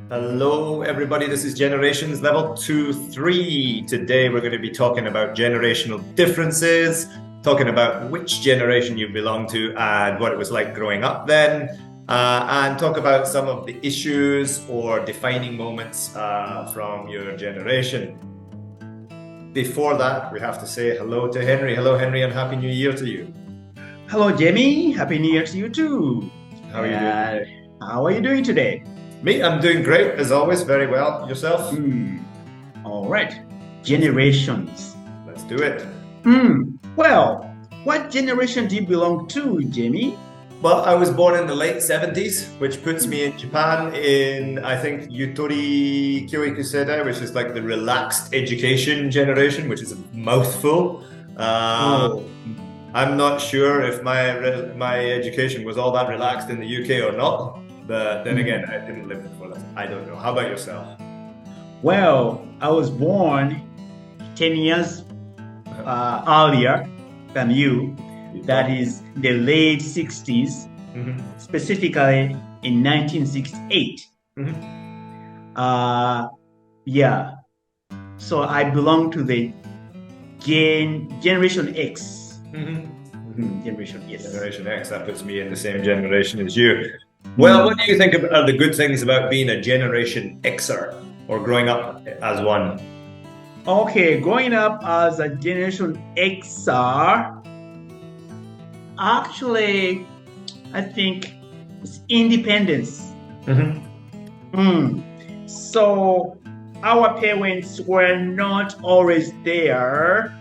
Hello, everybody. This is Generations Level 2-3. Today, we're going to be talking about generational differences, talking about which generation you belong to and what it was like growing up then, and talk about some of the issues or defining moments from your generation. Before that, we have to say hello to Henry. Hello, Henry, and Happy New Year to you. Hello, Jamie. Happy New Year to you too. How are you doing? How are you doing today? Me, I'm doing great, as always. Very well. Yourself? All right. Generations. Let's do it. Well, what generation do you belong to, Jamie? Well, I was born in the late 70s, which puts me in Japan in, I think, Yutori Kyoiku Seidai, which is like the relaxed education generation, which is a mouthful. I'm not sure if my education was all that relaxed in the UK or not. But then again, I didn't live before that. I don't know. How about yourself? Well, I was born 10 years earlier than you. That is the late 60s, specifically in 1968. So I belong to the Generation X. Generation, yes. Generation X, that puts me in the same generation as you. Well, what do you think are the good things about being a Generation Xer or growing up as one? Okay, growing up as a Generation Xer, actually, I think it's independence. So our parents were not always there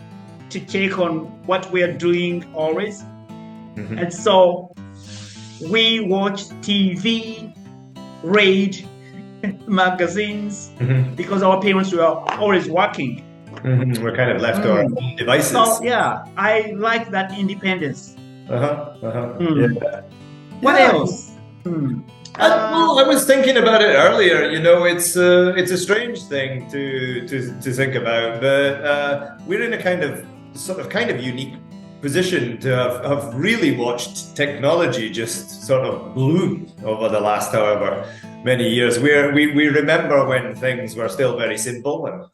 to take on what we're doing always. And so we watched TV, read magazines, because our parents were always working. We're kind of left to our own devices. So yeah, I like that independence. Yeah. What else? Well, I was thinking about it earlier. You know, it's a strange thing to think about, but we're in a kind of unique position to have really watched technology just sort of bloom over the last however many years. We remember when things were still very simple and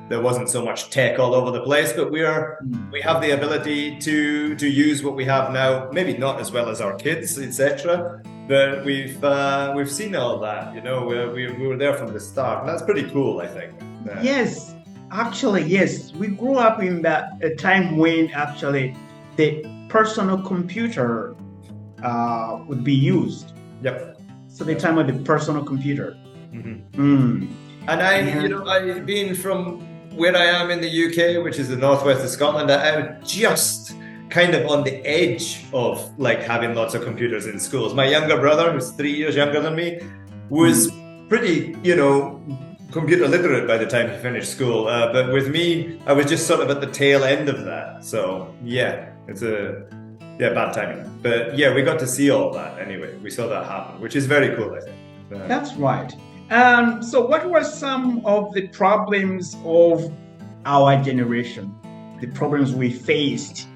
there wasn't so much tech all over the place, but we have the ability to use what we have now, maybe not as well as our kids, etc. But we've seen all that, you know, we were there from the start, and that's pretty cool, I think. Yes. Actually, yes, we grew up in that time when actually the personal computer would be used. Yep. So the time of the personal computer. And I being from where I am in the UK, which is the northwest of Scotland, I was just kind of on the edge of like having lots of computers in schools. My younger brother, who's 3 years younger than me, was pretty, computer literate by the time he finished school. But with me, I was just sort of at the tail end of that. So yeah, it's bad timing. But yeah, we got to see all that anyway. We saw that happen, which is very cool, I think. That's right. So what were some of the problems of our generation? The problems we faced?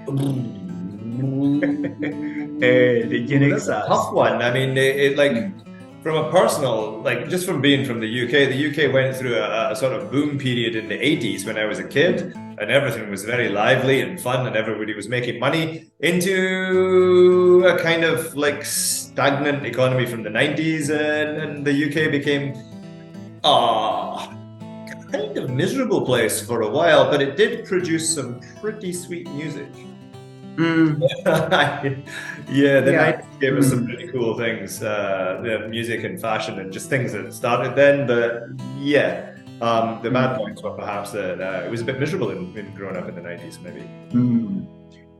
The Gen Xers. That's a tough one. I mean, from a personal, just from being from the UK went through a sort of boom period in the 80s when I was a kid, and everything was very lively and fun and everybody was making money, into a kind of like stagnant economy from the 90s, and the UK became a kind of miserable place for a while, but it did produce some pretty sweet music. The 90s gave us some really cool things, the music and fashion and just things that started then. But yeah, the bad points were perhaps that it was a bit miserable in growing up in the 90s, maybe.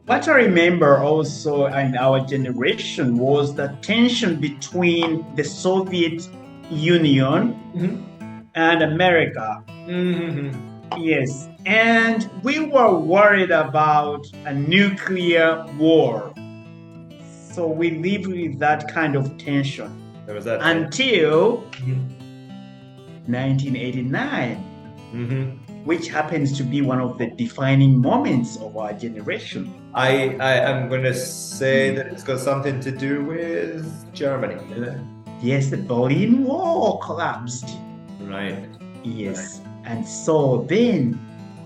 What I remember also in our generation was the tension between the Soviet Union and America. Yes, and we were worried about a nuclear war. So we lived with that kind of tension until 1989, which happens to be one of the defining moments of our generation. I am going to say that it's got something to do with Germany. yes, the Berlin Wall collapsed. Right. Yes, and so then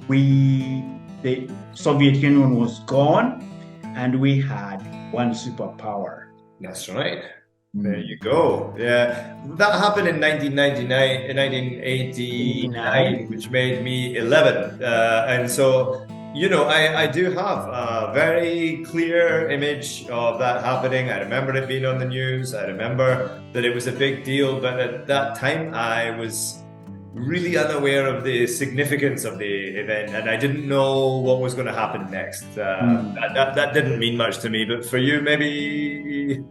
the Soviet Union was gone, and we had one superpower. That's right. There you go. Yeah, that happened in 1989, which made me 11. And so, I do have a very clear image of that happening. I remember it being on the news. I remember that it was a big deal. But at that time, I was really unaware of the significance of the event, and I didn't know what was going to happen next. That didn't mean much to me. But for you, maybe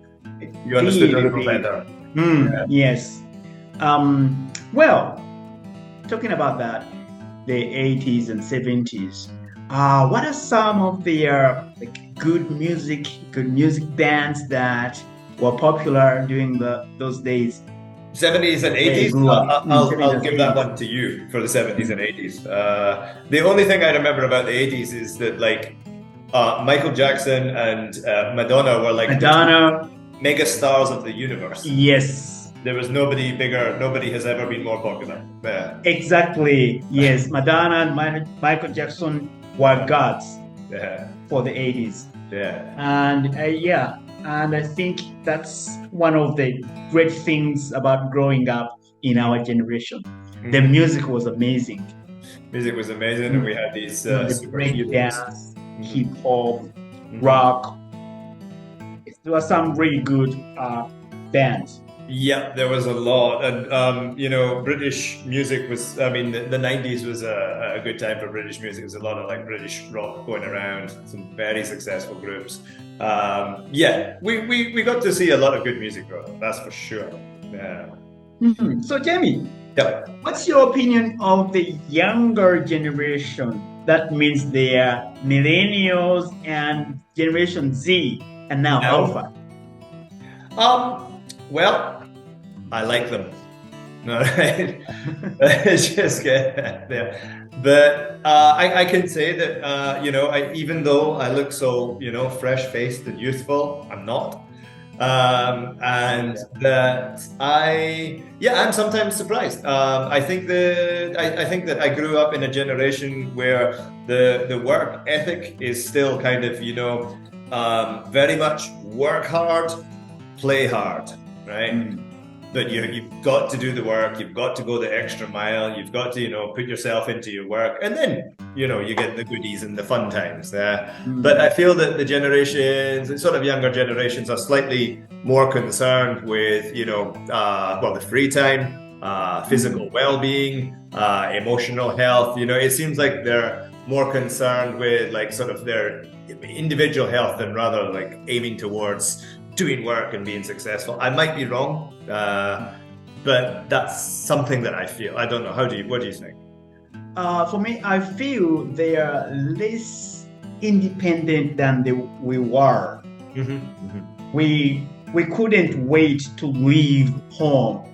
you understood a little better. Yes. Well, talking about that, the 80s and 70s, what are some of the good music bands that were popular during those days? 70s and 80s? I'll give that one to you for the 70s and 80s. The only thing I remember about the 80s is that Michael Jackson and Madonna were mega stars of the universe. Yes. There was nobody bigger. Nobody has ever been more popular. Yeah. Exactly. Yes. Madonna and Michael Jackson were gods for the 80s. Yeah. And and I think that's one of the great things about growing up in our generation. The music was amazing. Music was amazing, and we had these breakdance, hip hop, rock. There were some really good bands. Yeah, there was a lot, and British music was. I mean, the 90s was a good time for British music. There was a lot of British rock going around. Some very successful groups. We got to see a lot of good music growing up. That's for sure. Yeah. So, Jamie, yeah. What's your opinion of the younger generation? That means they are millennials and Generation Z, and now Alpha. Well, I like them. No, right? Just yeah. But I can say that even though I look so fresh-faced and youthful, I'm not. And that I'm sometimes surprised. I think that I grew up in a generation where the work ethic is still kind of very much work hard, play hard, right? That you've got to do the work, you've got to go the extra mile, you've got to put yourself into your work, and then you get the goodies and the fun times. But I feel that the generations, sort of younger generations, are slightly more concerned with the free time, physical well-being, emotional health. It seems like they're more concerned with sort of their individual health than rather aiming towards doing work and being successful. I might be wrong, but that's something that I feel. I don't know. What do you think? For me, I feel they are less independent than we were. We couldn't wait to leave home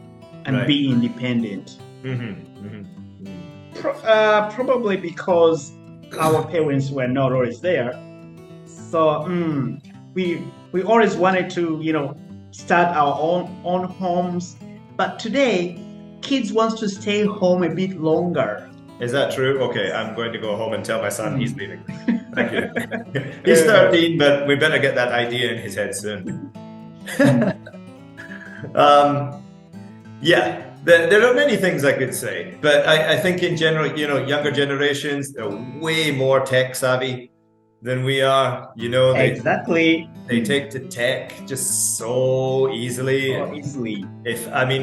and be independent. Probably because our parents were not always there. So we always wanted to start our own homes, but today kids want to stay home a bit longer. Is that true? Okay, I'm going to go home and tell my son he's leaving. Thank you. He's 13, but we better get that idea in his head soon. There are many things I could say, but I think in general, younger generations, they're way more tech savvy than we are. Exactly. They take to tech just so easily.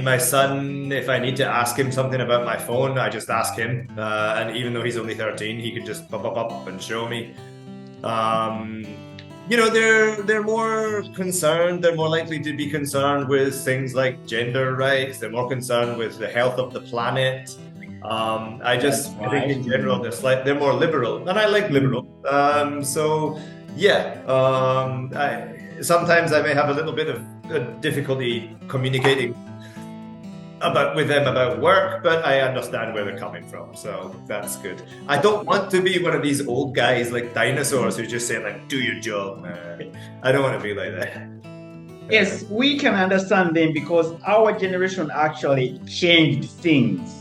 My son, if I need to ask him something about my phone, I just ask him. And even though he's only 13, he can just pop up and show me. They're more concerned. They're more likely to be concerned with things like gender rights. They're more concerned with the health of the planet. I think in general they're more liberal, and I like liberal. Sometimes I may have a little bit of difficulty communicating with them about work, but I understand where they're coming from, so that's good. I don't want to be one of these old guys like dinosaurs who just say do your job, man. I don't want to be like that. Yes, we can understand them because our generation actually changed things.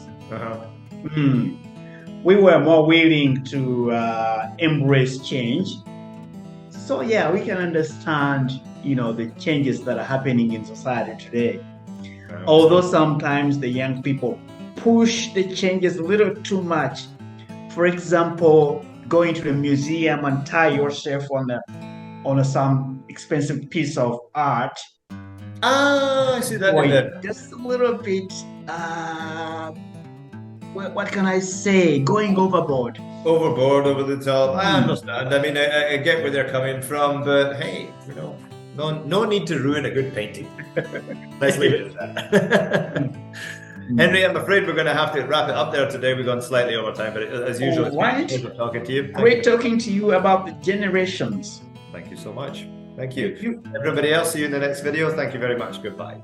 We were more willing to embrace change. So yeah, we can understand, the changes that are happening in society today. Although sometimes the young people push the changes a little too much. For example, going to the museum and tie yourself on some expensive piece of art. I see that. Just a little bit, what can I say? Going overboard. Overboard, over the top. I understand. I mean, I get where they're coming from, but hey, no need to ruin a good painting. Let's leave it at that. Henry, I'm afraid we're going to have to wrap it up there today. We've gone slightly over time, but as usual, it's been a pleasure talking to you. Great talking to you about the generations. Thank you so much. Thank you. Everybody else, see you in the next video. Thank you very much. Goodbye.